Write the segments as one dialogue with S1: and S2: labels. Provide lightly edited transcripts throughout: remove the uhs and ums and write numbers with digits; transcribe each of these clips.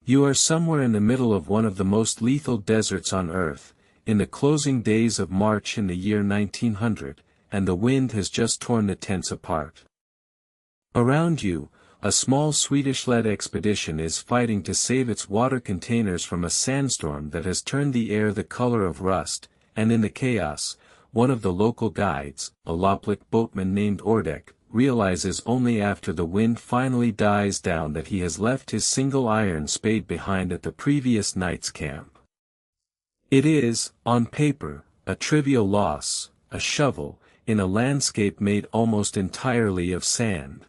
S1: You are somewhere in the middle of one of the most lethal deserts on Earth, in the closing days of March in the year 1900, and the wind has just torn the tents apart. Around you, a small Swedish-led expedition is fighting to save its water containers from a sandstorm that has turned the air the color of rust, and in the chaos, one of the local guides, a Lop boatman named Ordek, realizes only after the wind finally dies down that he has left his single iron spade behind at the previous night's camp. It is, on paper, a trivial loss, a shovel, in a landscape made almost entirely of sand.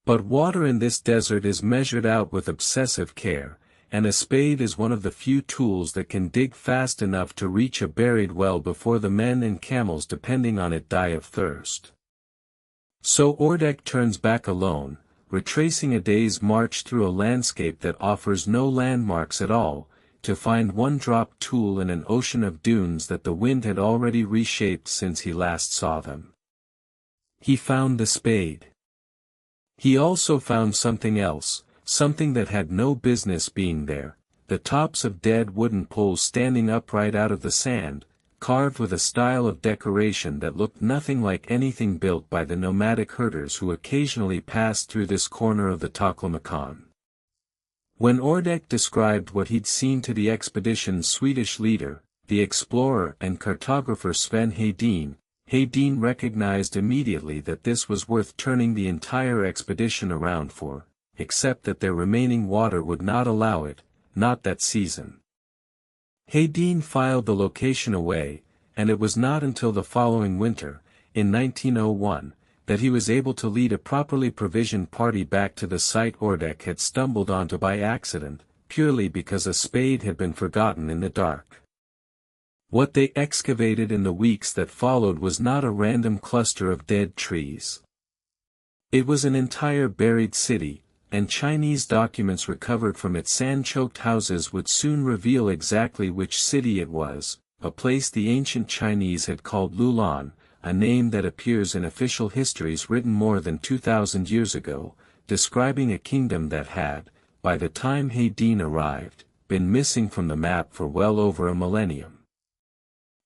S1: But water in this desert is measured out with obsessive care, and a spade is one of the few tools that can dig fast enough to reach a buried well before the men and camels depending on it die of thirst. So Ordek turns back alone, retracing a day's march through a landscape that offers no landmarks at all, to find one dropped tool in an ocean of dunes that the wind had already reshaped since he last saw them. He found the spade. He also found something else, something that had no business being there, the tops of dead wooden poles standing upright out of the sand, carved with a style of decoration that looked nothing like anything built by the nomadic herders who occasionally passed through this corner of the Taklamakan. When Ordek described what he'd seen to the expedition's Swedish leader, the explorer and cartographer Sven Hedin recognized immediately that this was worth turning the entire expedition around for, except that their remaining water would not allow it, not that season. Hedin filed the location away, and it was not until the following winter, in 1901, that he was able to lead a properly provisioned party back to the site Ordek had stumbled onto by accident, purely because a spade had been forgotten in the dark. What they excavated in the weeks that followed was not a random cluster of dead trees. It was an entire buried city, and Chinese documents recovered from its sand-choked houses would soon reveal exactly which city it was, a place the ancient Chinese had called Loulan, a name that appears in official histories written more than 2,000 years ago, describing a kingdom that had, by the time Hedin arrived, been missing from the map for well over a millennium.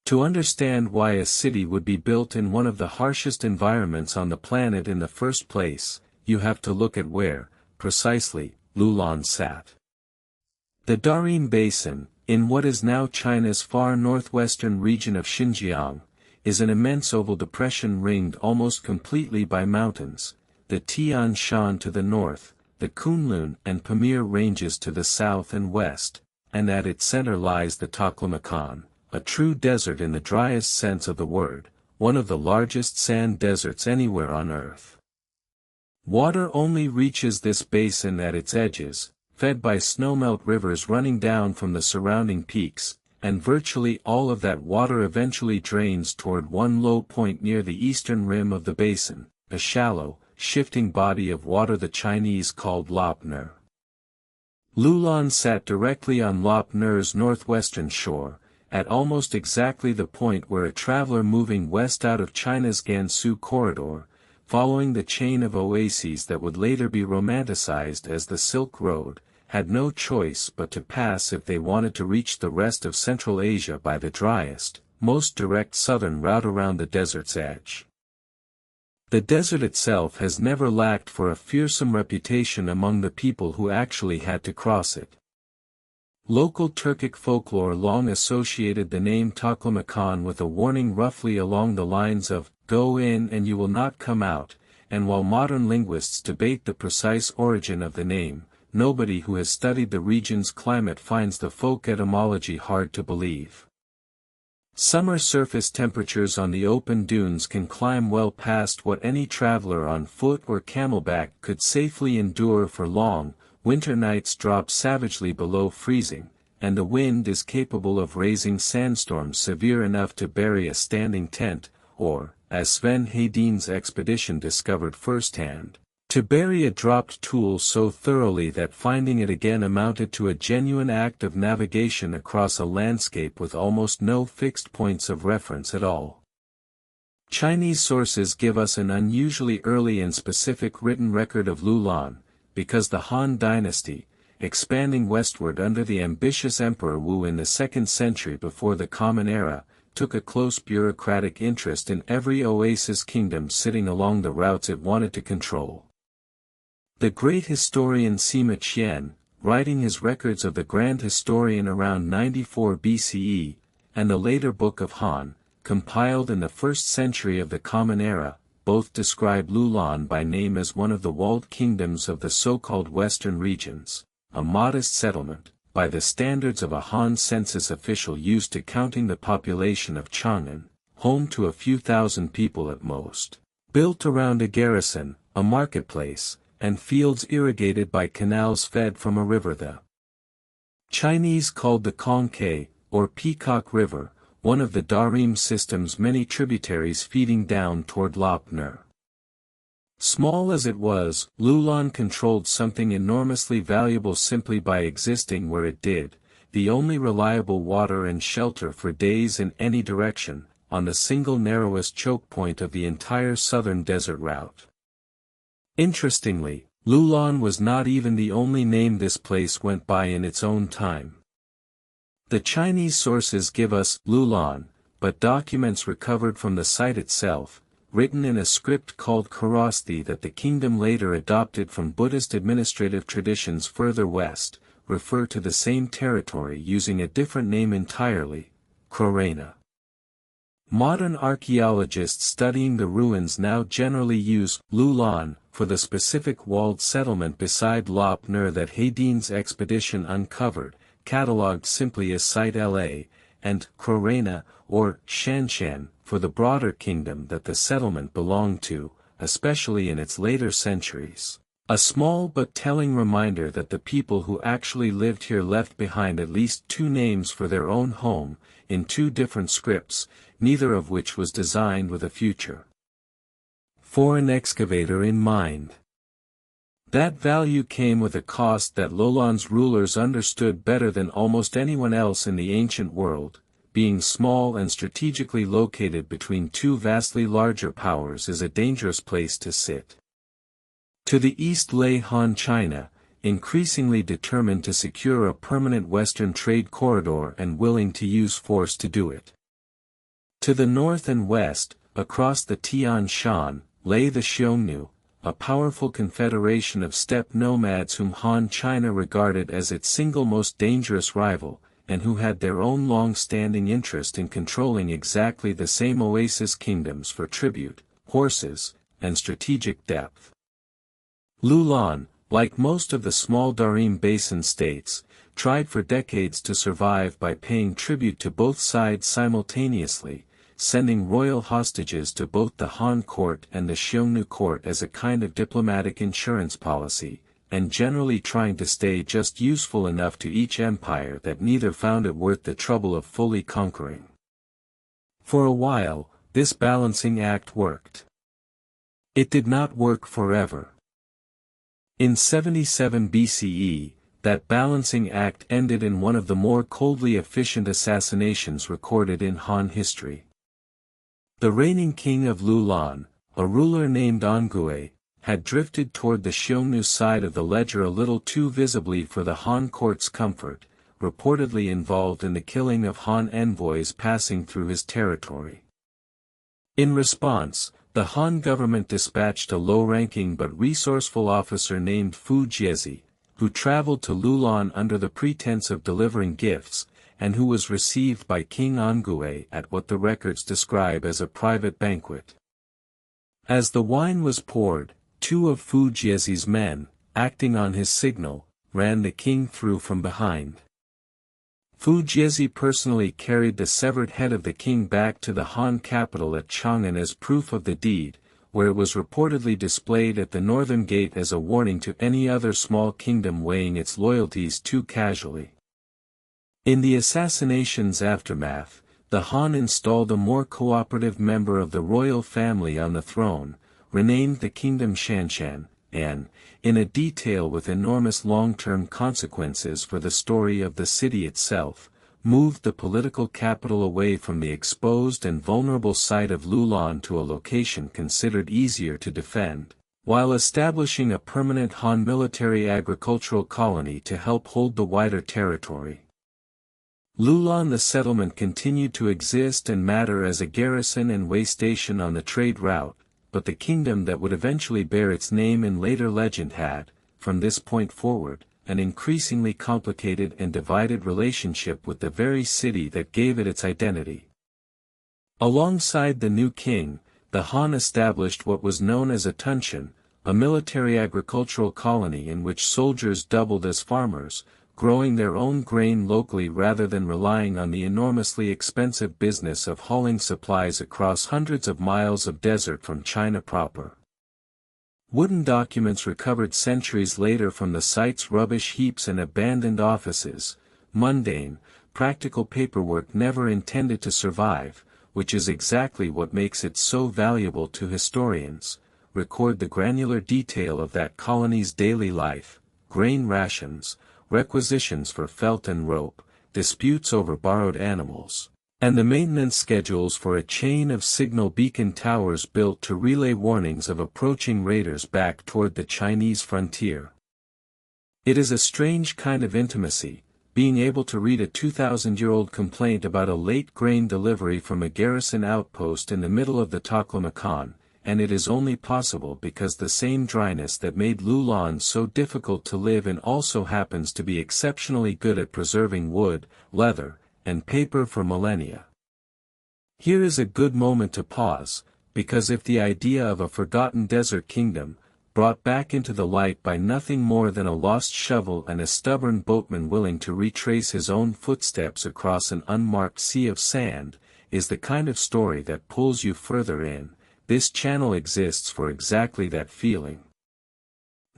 S1: To understand why a city would be built in one of the harshest environments on the planet in the first place, you have to look at where, precisely, Loulan sat. The Tarim Basin, in what is now China's far northwestern region of Xinjiang, is an immense oval depression ringed almost completely by mountains, the Tian Shan to the north, the Kunlun and Pamir ranges to the south and west, and at its center lies the Taklamakan, a true desert in the driest sense of the word, one of the largest sand deserts anywhere on Earth. Water only reaches this basin at its edges, fed by snowmelt rivers running down from the surrounding peaks, and virtually all of that water eventually drains toward one low point near the eastern rim of the basin, a shallow, shifting body of water the Chinese called Lop Nur. Loulan sat directly on Lop Nur's northwestern shore, at almost exactly the point where a traveler moving west out of China's Gansu corridor, following the chain of oases that would later be romanticized as the Silk Road, had no choice but to pass if they wanted to reach the rest of Central Asia by the driest, most direct southern route around the desert's edge. The desert itself has never lacked for a fearsome reputation among the people who actually had to cross it. Local Turkic folklore long associated the name Taklamakan with a warning roughly along the lines of, "Go in and you will not come out," and while modern linguists debate the precise origin of the name, nobody who has studied the region's climate finds the folk etymology hard to believe. Summer surface temperatures on the open dunes can climb well past what any traveler on foot or camelback could safely endure for long. Winter nights drop savagely below freezing, and the wind is capable of raising sandstorms severe enough to bury a standing tent, or, as Sven Hedin's expedition discovered firsthand, to bury a dropped tool so thoroughly that finding it again amounted to a genuine act of navigation across a landscape with almost no fixed points of reference at all. Chinese sources give us an unusually early and specific written record of Loulan, because the Han dynasty, expanding westward under the ambitious Emperor Wu in the 2nd century before the Common Era, took a close bureaucratic interest in every oasis kingdom sitting along the routes it wanted to control. The great historian Sima Qian, writing his records of the Grand Historian around 94 BCE, and the later Book of Han, compiled in the 1st century of the Common Era, both describe Loulan by name as one of the walled kingdoms of the so-called western regions, a modest settlement, by the standards of a Han census official used to counting the population of Chang'an, home to a few thousand people at most, built around a garrison, a marketplace, and fields irrigated by canals fed from a river the Chinese called the Kongke, or Peacock River, one of the Tarim system's many tributaries feeding down toward Lop Nur. Small as it was, Loulan controlled something enormously valuable simply by existing where it did, the only reliable water and shelter for days in any direction, on the single narrowest choke point of the entire southern desert route. Interestingly, Loulan was not even the only name this place went by in its own time. The Chinese sources give us Loulan, but documents recovered from the site itself, written in a script called Kharosthi that the kingdom later adopted from Buddhist administrative traditions further west, refer to the same territory using a different name entirely, Krorena. Modern archaeologists studying the ruins now generally use Loulan for the specific walled settlement beside Lop Nur that Hedin's expedition uncovered, catalogued simply as Site La, and Krorena, or Shanshan, for the broader kingdom that the settlement belonged to, especially in its later centuries. A small but telling reminder that the people who actually lived here left behind at least 2 names for their own home, in 2 different scripts, neither of which was designed with a future for an excavator in mind. That value came with a cost that Loulan's rulers understood better than almost anyone else in the ancient world. Being small and strategically located between 2 vastly larger powers is a dangerous place to sit. To the east lay Han China, increasingly determined to secure a permanent western trade corridor and willing to use force to do it. To the north and west, across the Tian Shan, lay the Xiongnu, a powerful confederation of steppe nomads whom Han China regarded as its single most dangerous rival, and who had their own long-standing interest in controlling exactly the same oasis kingdoms for tribute, horses, and strategic depth. Loulan, like most of the small Tarim Basin states, tried for decades to survive by paying tribute to both sides simultaneously, sending royal hostages to both the Han court and the Xiongnu court as a kind of diplomatic insurance policy, and generally trying to stay just useful enough to each empire that neither found it worth the trouble of fully conquering. For a while, this balancing act worked. It did not work forever. In 77 BCE, that balancing act ended in one of the more coldly efficient assassinations recorded in Han history. The reigning king of Loulan, a ruler named Envoy, had drifted toward the Xiongnu side of the ledger a little too visibly for the Han court's comfort, reportedly involved in the killing of Han envoys passing through his territory. In response, the Han government dispatched a low-ranking but resourceful officer named Fu Jiezi, who traveled to Loulan under the pretense of delivering gifts, and who was received by King Envoy at what the records describe as a private banquet. As the wine was poured, 2 of Fu Jiezi's men, acting on his signal, ran the king through from behind. Fu Jiezi personally carried the severed head of the king back to the Han capital at Chang'an as proof of the deed, where it was reportedly displayed at the northern gate as a warning to any other small kingdom weighing its loyalties too casually. In the assassination's aftermath, the Han installed a more cooperative member of the royal family on the throne, renamed the kingdom Shanshan, and, in a detail with enormous long-term consequences for the story of the city itself, moved the political capital away from the exposed and vulnerable site of Loulan to a location considered easier to defend, while establishing a permanent Han military agricultural colony to help hold the wider territory. Loulan the settlement continued to exist and matter as a garrison and way station on the trade route, but the kingdom that would eventually bear its name in later legend had, from this point forward, an increasingly complicated and divided relationship with the very city that gave it its identity. Alongside the new king, the Han established what was known as a tunshan, a military agricultural colony in which soldiers doubled as farmers, growing their own grain locally rather than relying on the enormously expensive business of hauling supplies across hundreds of miles of desert from China proper. Wooden documents recovered centuries later from the site's rubbish heaps and abandoned offices, mundane, practical paperwork never intended to survive, which is exactly what makes it so valuable to historians, record the granular detail of that colony's daily life, grain rations, requisitions for felt and rope, disputes over borrowed animals, and the maintenance schedules for a chain of signal beacon towers built to relay warnings of approaching raiders back toward the Chinese frontier. It is a strange kind of intimacy, being able to read a 2,000-year-old complaint about a late grain delivery from a garrison outpost in the middle of the Taklamakan, and it is only possible because the same dryness that made Loulan so difficult to live in also happens to be exceptionally good at preserving wood, leather, and paper for millennia. Here is a good moment to pause, because if the idea of a forgotten desert kingdom, brought back into the light by nothing more than a lost shovel and a stubborn boatman willing to retrace his own footsteps across an unmarked sea of sand, is the kind of story that pulls you further in, this channel exists for exactly that feeling.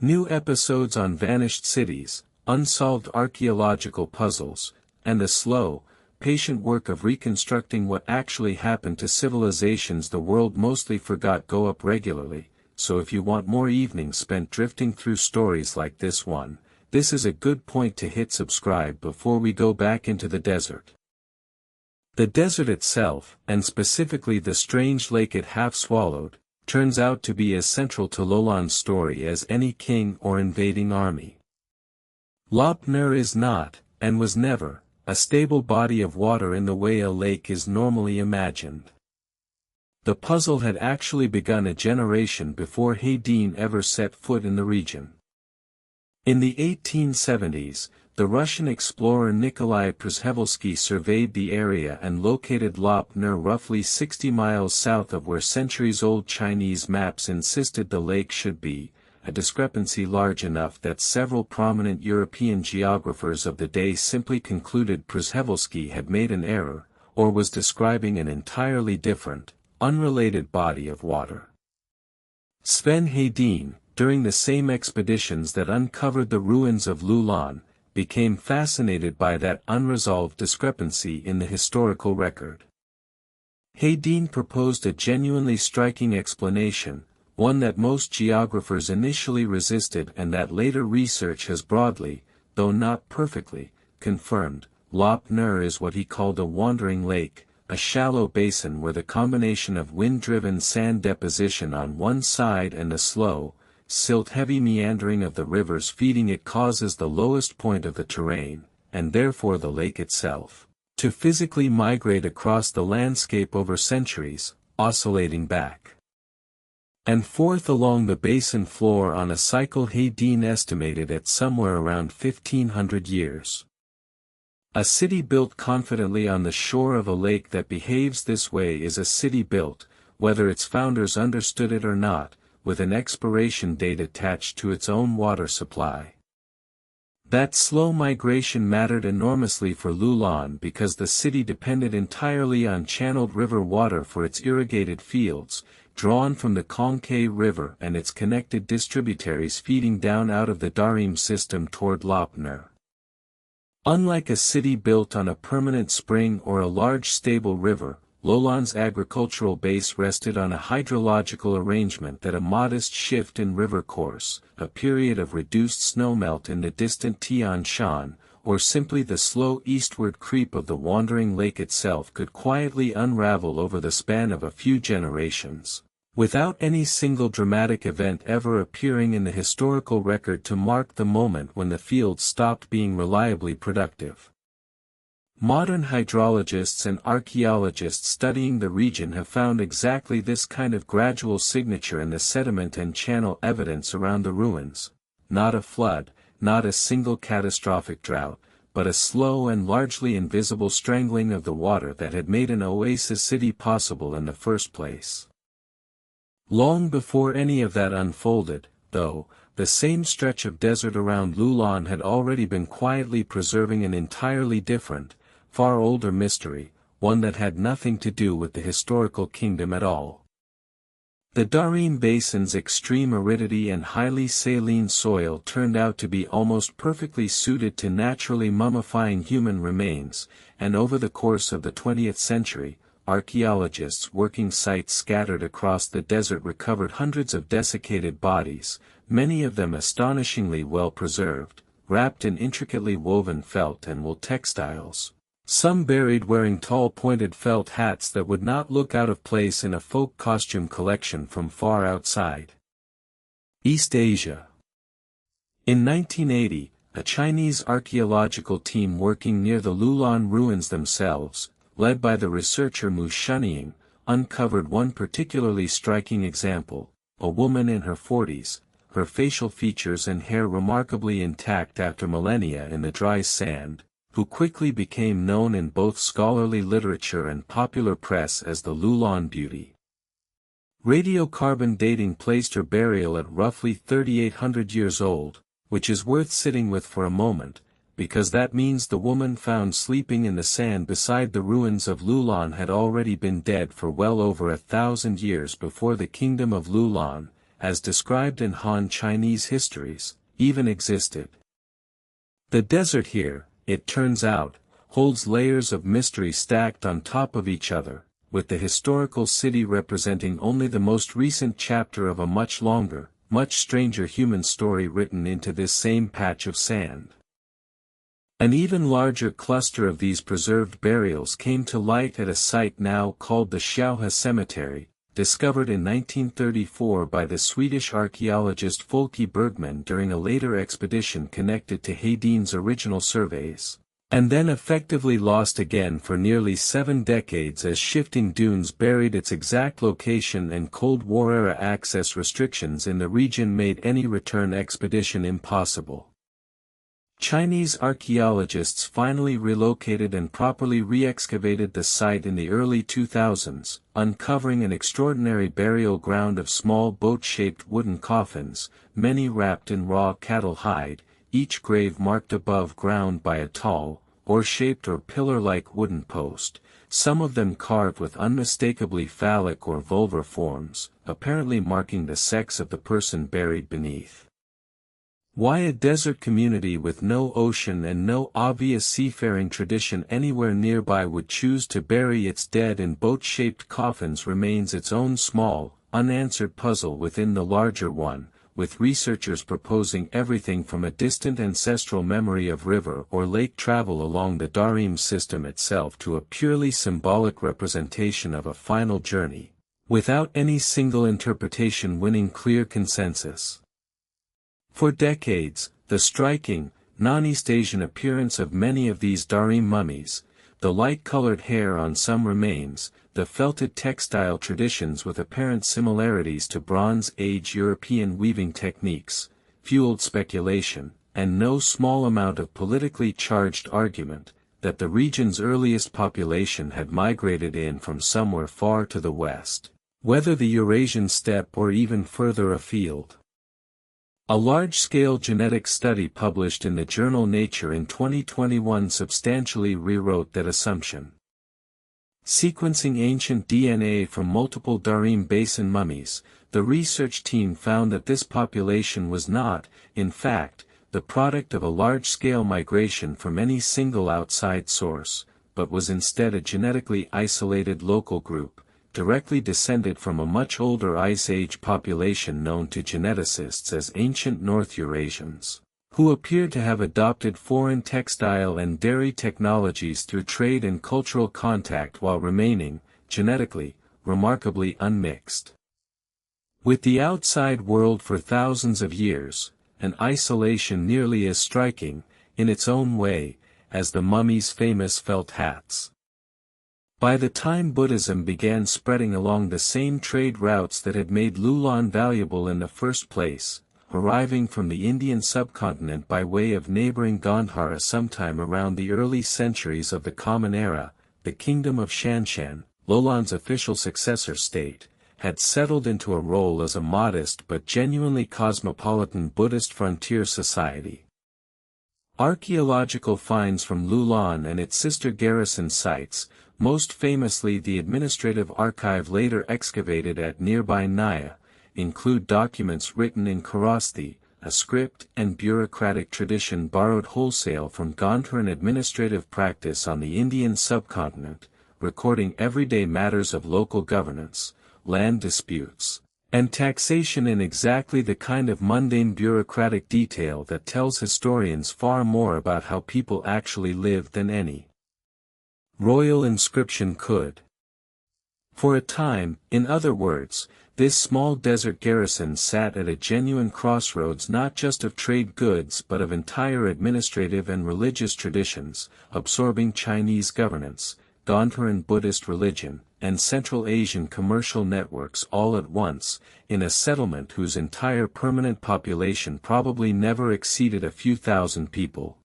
S1: New episodes on vanished cities, unsolved archaeological puzzles, and the slow, patient work of reconstructing what actually happened to civilizations the world mostly forgot go up regularly, so if you want more evenings spent drifting through stories like this one, this is a good point to hit subscribe before we go back into the desert. The desert itself, and specifically the strange lake it half-swallowed, turns out to be as central to Loulan's story as any king or invading army. Lop Nur is not, and was never, a stable body of water in the way a lake is normally imagined. The puzzle had actually begun a generation before Hedin ever set foot in the region. In the 1870s, the Russian explorer Nikolai Przhevelsky surveyed the area and located Lop Nur roughly 60 miles south of where centuries-old Chinese maps insisted the lake should be, a discrepancy large enough that several prominent European geographers of the day simply concluded Przhevelsky had made an error, or was describing an entirely different, unrelated body of water. Sven Hedin, during the same expeditions that uncovered the ruins of Loulan, became fascinated by that unresolved discrepancy in the historical record. Hedin proposed a genuinely striking explanation, one that most geographers initially resisted and that later research has broadly, though not perfectly, confirmed. Lop Nur is what he called a wandering lake, a shallow basin where the combination of wind-driven sand deposition on one side and the slow, silt-heavy meandering of the rivers feeding it causes the lowest point of the terrain, and therefore the lake itself, to physically migrate across the landscape over centuries, oscillating back and forth along the basin floor on a cycle Hedin estimated at somewhere around 1,500 years. A city built confidently on the shore of a lake that behaves this way is a city built, whether its founders understood it or not, with an expiration date attached to its own water supply. That slow migration mattered enormously for Loulan because the city depended entirely on channeled river water for its irrigated fields, drawn from the Conquet River and its connected distributaries feeding down out of the Tarim system toward Lop Nur. Unlike a city built on a permanent spring or a large stable river, Loulan's agricultural base rested on a hydrological arrangement that a modest shift in river course, a period of reduced snowmelt in the distant Tian Shan, or simply the slow eastward creep of the wandering lake itself could quietly unravel over the span of a few generations. without any single dramatic event ever appearing in the historical record to mark the moment when the field stopped being reliably productive. Modern hydrologists and archaeologists studying the region have found exactly this kind of gradual signature in the sediment and channel evidence around the ruins. Not a flood, not a single catastrophic drought, but a slow and largely invisible strangling of the water that had made an oasis city possible in the first place. Long before any of that unfolded, though, the same stretch of desert around Loulan had already been quietly preserving an entirely different, far older mystery, one that had nothing to do with the historical kingdom at all. The Tarim Basin's extreme aridity and highly saline soil turned out to be almost perfectly suited to naturally mummifying human remains, and over the course of the 20th century, archaeologists working sites scattered across the desert recovered hundreds of desiccated bodies, many of them astonishingly well preserved, wrapped in intricately woven felt and wool textiles. Some buried wearing tall pointed felt hats that would not look out of place in a folk costume collection from far outside East Asia. In 1980, a Chinese archaeological team working near the Loulan ruins themselves, led by the researcher Mu Shunning, uncovered one particularly striking example, a woman in her 40s, her facial features and hair remarkably intact after millennia in the dry sand, who quickly became known in both scholarly literature and popular press as the Loulan Beauty. Radiocarbon dating placed her burial at roughly 3,800 years old, which is worth sitting with for a moment, because that means the woman found sleeping in the sand beside the ruins of Loulan had already been dead for well over 1,000 years before the kingdom of Loulan, as described in Han Chinese histories, even existed. The desert here, it turns out, holds layers of mystery stacked on top of each other, with the historical city representing only the most recent chapter of a much longer, much stranger human story written into this same patch of sand. An even larger cluster of these preserved burials came to light at a site now called the Xiaohe Cemetery, discovered in 1934 by the Swedish archaeologist Folke Bergman during a later expedition connected to Hedin's original surveys, and then effectively lost again for nearly 7 decades as shifting dunes buried its exact location and Cold War-era access restrictions in the region made any return expedition impossible. Chinese archaeologists finally relocated and properly re-excavated the site in the early 2000s, uncovering an extraordinary burial ground of small boat-shaped wooden coffins, many wrapped in raw cattle hide, each grave marked above ground by a tall, oar-shaped or pillar-like wooden post, some of them carved with unmistakably phallic or vulvar forms, apparently marking the sex of the person buried beneath. Why a desert community with no ocean and no obvious seafaring tradition anywhere nearby would choose to bury its dead in boat-shaped coffins remains its own small, unanswered puzzle within the larger one, with researchers proposing everything from a distant ancestral memory of river or lake travel along the Tarim system itself to a purely symbolic representation of a final journey, without any single interpretation winning clear consensus. For decades, the striking, non-East Asian appearance of many of these Tarim mummies, the light-colored hair on some remains, the felted textile traditions with apparent similarities to Bronze Age European weaving techniques, fueled speculation, and no small amount of politically charged argument, that the region's earliest population had migrated in from somewhere far to the west, whether the Eurasian steppe or even further afield. A large-scale genetic study published in the journal Nature in 2021 substantially rewrote that assumption. Sequencing ancient DNA from multiple Tarim Basin mummies, the research team found that this population was not, in fact, the product of a large-scale migration from any single outside source, but was instead a genetically isolated local group, directly descended from a much older Ice Age population known to geneticists as ancient North Eurasians, who appear to have adopted foreign textile and dairy technologies through trade and cultural contact while remaining, genetically, remarkably unmixed. With the outside world for thousands of years, an isolation nearly as striking, in its own way, as the mummy's famous felt hats. By the time Buddhism began spreading along the same trade routes that had made Loulan valuable in the first place, arriving from the Indian subcontinent by way of neighboring Gandhara sometime around the early centuries of the Common Era, the kingdom of Shanshan, Loulan's official successor state, had settled into a role as a modest but genuinely cosmopolitan Buddhist frontier society. Archaeological finds from Loulan and its sister garrison sites, most famously the administrative archive later excavated at nearby Naya, include documents written in Kharosthi, a script and bureaucratic tradition borrowed wholesale from Gandharan administrative practice on the Indian subcontinent, recording everyday matters of local governance, land disputes, and taxation in exactly the kind of mundane bureaucratic detail that tells historians far more about how people actually lived than any royal inscription could. For a time, in other words, this small desert garrison sat at a genuine crossroads not just of trade goods but of entire administrative and religious traditions, absorbing Chinese governance, Gandharan Buddhist religion, and Central Asian commercial networks all at once, in a settlement whose entire permanent population probably never exceeded a few thousand people.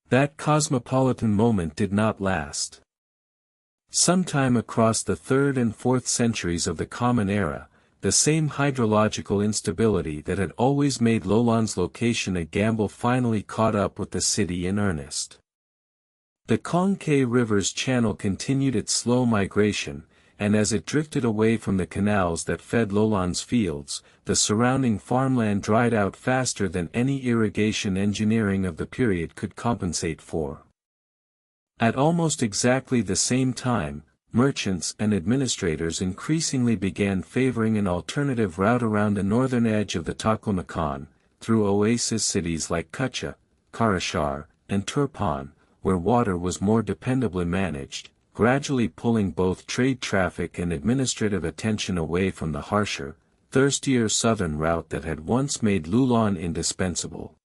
S1: That cosmopolitan moment did not last. Sometime across the 3rd and 4th centuries of the Common Era, the same hydrological instability that had always made Loulan's location a gamble finally caught up with the city in earnest. The Kongke River's channel continued its slow migration, and as it drifted away from the canals that fed Loulan's fields, the surrounding farmland dried out faster than any irrigation engineering of the period could compensate for. At almost exactly the same time, merchants and administrators increasingly began favoring an alternative route around the northern edge of the Taklamakan, through oasis cities like Kutcha, Karashar, and Turpan, where water was more dependably managed, gradually pulling both trade traffic and administrative attention away from the harsher, thirstier southern route that had once made Loulan indispensable.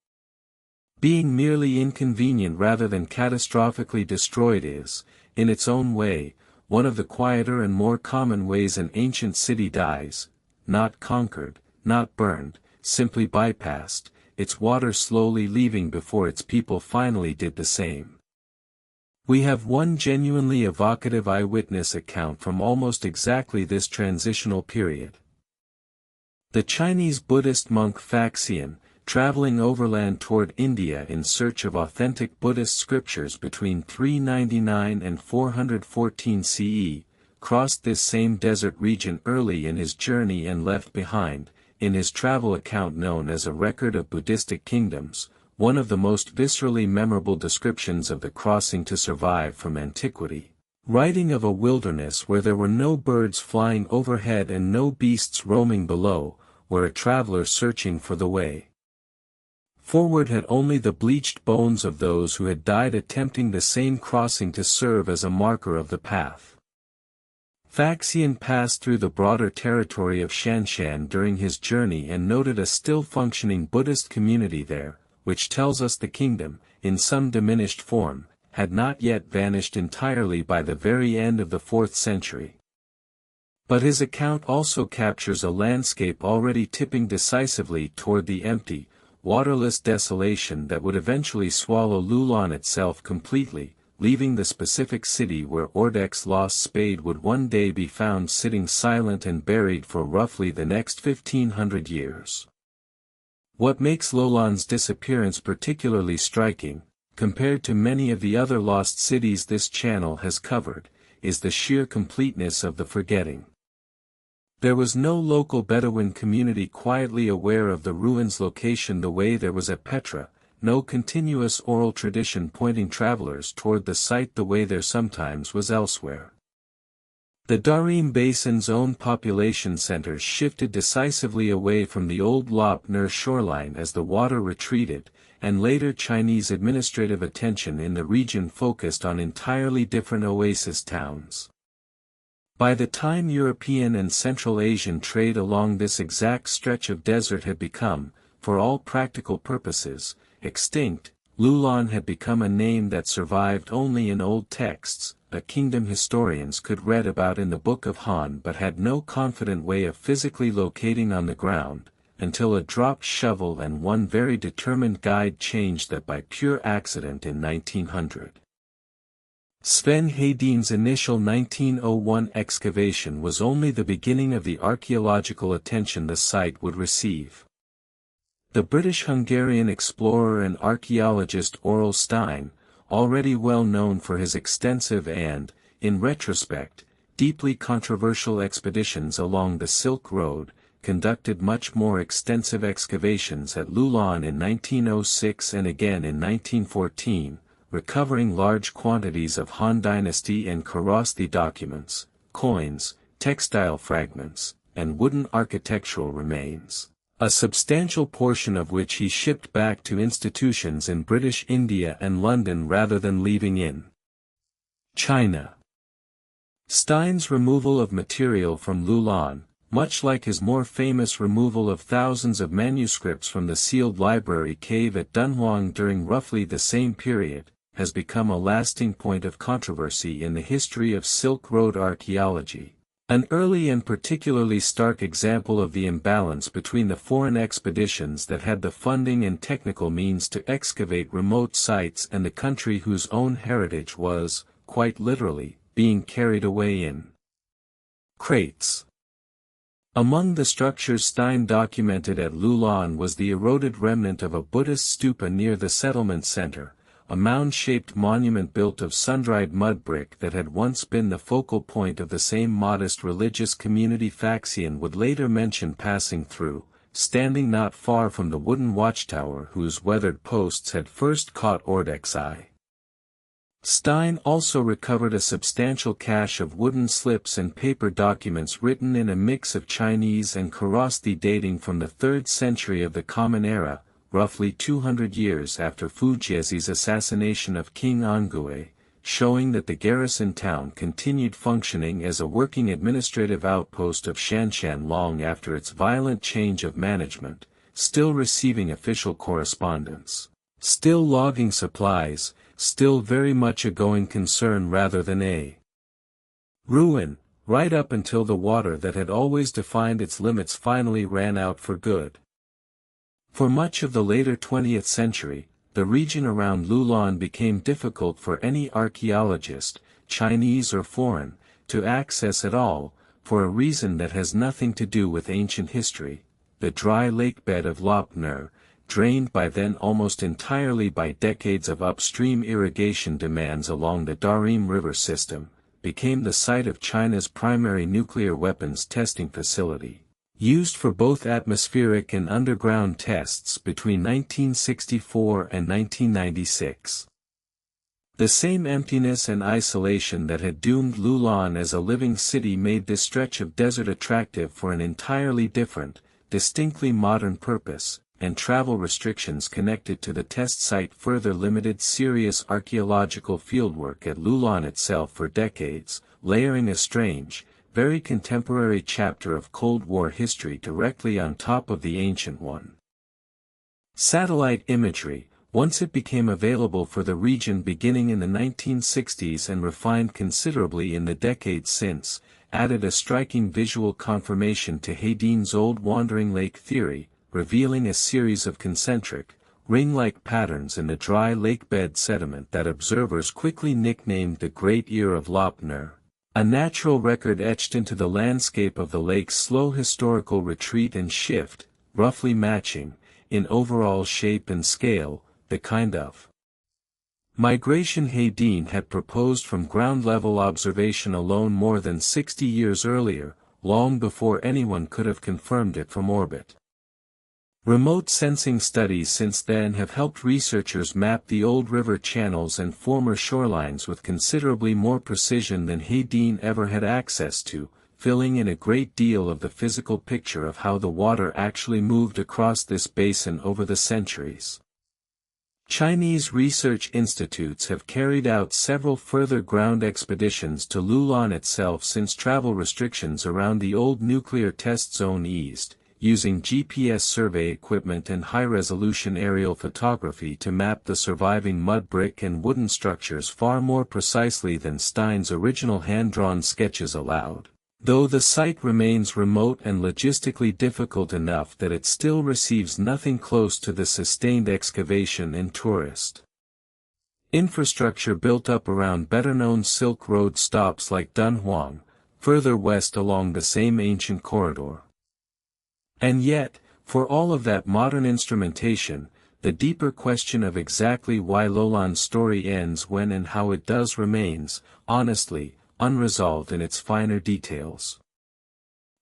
S1: Being merely inconvenient rather than catastrophically destroyed is, in its own way, one of the quieter and more common ways an ancient city dies, not conquered, not burned, simply bypassed, its water slowly leaving before its people finally did the same. We have one genuinely evocative eyewitness account from almost exactly this transitional period. The Chinese Buddhist monk Faxian, traveling overland toward India in search of authentic Buddhist scriptures between 399 and 414 CE, crossed this same desert region early in his journey and left behind, in his travel account known as A Record of Buddhistic Kingdoms, one of the most viscerally memorable descriptions of the crossing to survive from antiquity, writing of a wilderness where there were no birds flying overhead and no beasts roaming below, where a traveler searching for the way forward had only the bleached bones of those who had died attempting the same crossing to serve as a marker of the path. Faxian passed through the broader territory of Shanshan during his journey and noted a still functioning Buddhist community there, which tells us the kingdom, in some diminished form, had not yet vanished entirely by the very end of the 4th century. But his account also captures a landscape already tipping decisively toward the empty, waterless desolation that would eventually swallow Loulan itself completely, leaving the specific city where Ordek's Lost Spade would one day be found sitting silent and buried for roughly the next 1500 years. What makes Loulan's disappearance particularly striking, compared to many of the other lost cities this channel has covered, is the sheer completeness of the forgetting. There was no local Bedouin community quietly aware of the ruins' location the way there was at Petra, no continuous oral tradition pointing travelers toward the site the way there sometimes was elsewhere. The Tarim Basin's own population centers shifted decisively away from the old Lop Nur shoreline as the water retreated, and later Chinese administrative attention in the region focused on entirely different oasis towns. By the time European and Central Asian trade along this exact stretch of desert had become, for all practical purposes, extinct, Loulan had become a name that survived only in old texts, a kingdom historians could read about in the Book of Han but had no confident way of physically locating on the ground, until a dropped shovel and one very determined guide changed that by pure accident in 1900. Sven Hedin's initial 1901 excavation was only the beginning of the archaeological attention the site would receive. The British-Hungarian explorer and archaeologist Aurel Stein, already well known for his extensive and, in retrospect, deeply controversial expeditions along the Silk Road, conducted much more extensive excavations at Loulan in 1906 and again in 1914, recovering large quantities of Han Dynasty and Kharosthi documents, coins, textile fragments, and wooden architectural remains, a substantial portion of which he shipped back to institutions in British India and London rather than leaving in China. Stein's removal of material from Loulan, much like his more famous removal of thousands of manuscripts from the sealed library cave at Dunhuang during roughly the same period, has become a lasting point of controversy in the history of Silk Road archaeology. An early and particularly stark example of the imbalance between the foreign expeditions that had the funding and technical means to excavate remote sites and the country whose own heritage was, quite literally, being carried away in crates. Among the structures Stein documented at Loulan was the eroded remnant of a Buddhist stupa near the settlement center, a mound-shaped monument built of sun-dried mud brick that had once been the focal point of the same modest religious community Faxian would later mention passing through, standing not far from the wooden watchtower whose weathered posts had first caught Ordek's eye. Stein also recovered a substantial cache of wooden slips and paper documents written in a mix of Chinese and Kharosthi dating from the 3rd century of the Common Era, roughly 200 years after Fujiezi's assassination of King Envoy, showing that the garrison town continued functioning as a working administrative outpost of Shanshan long after its violent change of management, still receiving official correspondence, still logging supplies, still very much a going concern rather than a ruin, right up until the water that had always defined its limits finally ran out for good. For much of the later 20th century, the region around Loulan became difficult for any archaeologist, Chinese or foreign, to access at all, for a reason that has nothing to do with ancient history. The dry lakebed of Lop Nur, drained by then almost entirely by decades of upstream irrigation demands along the Tarim River system, became the site of China's primary nuclear weapons testing facility, used for both atmospheric and underground tests between 1964 and 1996. The same emptiness and isolation that had doomed Loulan as a living city made this stretch of desert attractive for an entirely different, distinctly modern purpose, and travel restrictions connected to the test site further limited serious archaeological fieldwork at Loulan itself for decades, layering a strange, very contemporary chapter of Cold War history directly on top of the ancient one. Satellite imagery, once it became available for the region beginning in the 1960s and refined considerably in the decades since, added a striking visual confirmation to Hedin's old wandering lake theory, revealing a series of concentric, ring-like patterns in the dry lakebed sediment that observers quickly nicknamed the Great Ear of Lop Nur. A natural record etched into the landscape of the lake's slow historical retreat and shift, roughly matching, in overall shape and scale, the kind of migration Hedin had proposed from ground-level observation alone more than 60 years earlier, long before anyone could have confirmed it from orbit. Remote sensing studies since then have helped researchers map the old river channels and former shorelines with considerably more precision than Hedin ever had access to, filling in a great deal of the physical picture of how the water actually moved across this basin over the centuries. Chinese research institutes have carried out several further ground expeditions to Loulan itself since travel restrictions around the old nuclear test zone eased, using GPS survey equipment and high-resolution aerial photography to map the surviving mud brick and wooden structures far more precisely than Stein's original hand-drawn sketches allowed, though the site remains remote and logistically difficult enough that it still receives nothing close to the sustained excavation and tourist infrastructure built up around better-known Silk Road stops like Dunhuang, further west along the same ancient corridor. And yet, for all of that modern instrumentation, the deeper question of exactly why Loulan's story ends when and how it does remains, honestly, unresolved in its finer details.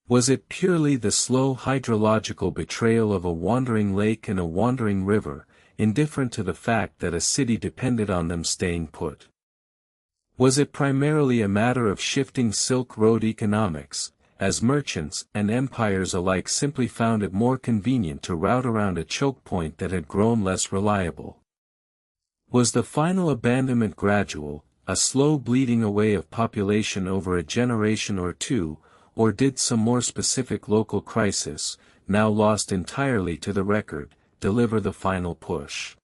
S1: Was it purely the slow hydrological betrayal of a wandering lake and a wandering river, indifferent to the fact that a city depended on them staying put? Was it primarily a matter of shifting Silk Road economics, as merchants and empires alike simply found it more convenient to route around a choke point that had grown less reliable? Was the final abandonment gradual, a slow bleeding away of population over a generation or two, or did some more specific local crisis, now lost entirely to the record, deliver the final push?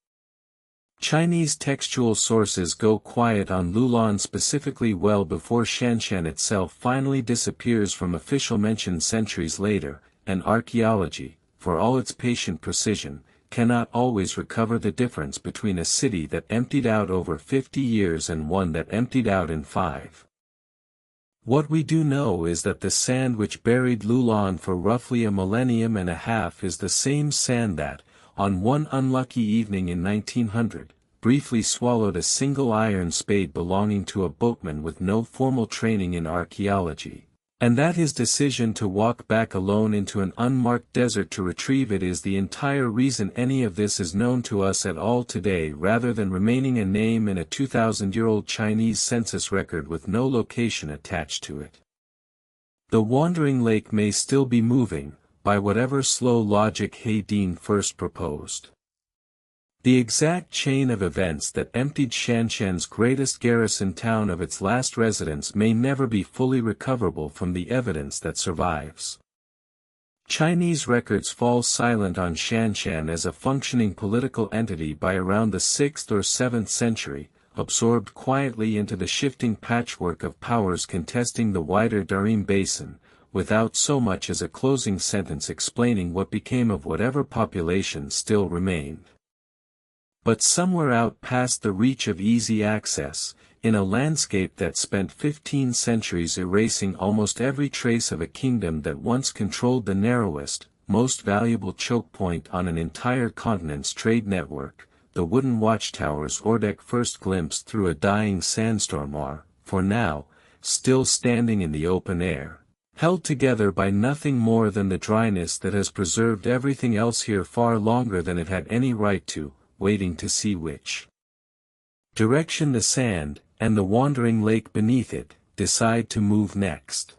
S1: Chinese textual sources go quiet on Loulan specifically well before Shanshan itself finally disappears from official mention centuries later, and archaeology, for all its patient precision, cannot always recover the difference between a city that emptied out over 50 years and one that emptied out in 5. What we do know is that the sand which buried Loulan for roughly a millennium and a half is the same sand that, on one unlucky evening in 1900, briefly swallowed a single iron spade belonging to a boatman with no formal training in archaeology, and that his decision to walk back alone into an unmarked desert to retrieve it is the entire reason any of this is known to us at all today rather than remaining a name in a 2,000-year-old Chinese census record with no location attached to it. The wandering lake may still be moving, by whatever slow logic Hedin first proposed. The exact chain of events that emptied Shanshan's greatest garrison town of its last residents may never be fully recoverable from the evidence that survives. Chinese records fall silent on Shanshan as a functioning political entity by around the 6th or 7th century, absorbed quietly into the shifting patchwork of powers contesting the wider Tarim Basin, without so much as a closing sentence explaining what became of whatever population still remained. But somewhere out past the reach of easy access, in a landscape that spent 15 centuries erasing almost every trace of a kingdom that once controlled the narrowest, most valuable choke point on an entire continent's trade network, the wooden watchtowers Ordek first glimpsed through a dying sandstorm are, for now, still standing in the open air, held together by nothing more than the dryness that has preserved everything else here far longer than it had any right to, waiting to see which direction the sand, and the wandering lake beneath it, decide to move next.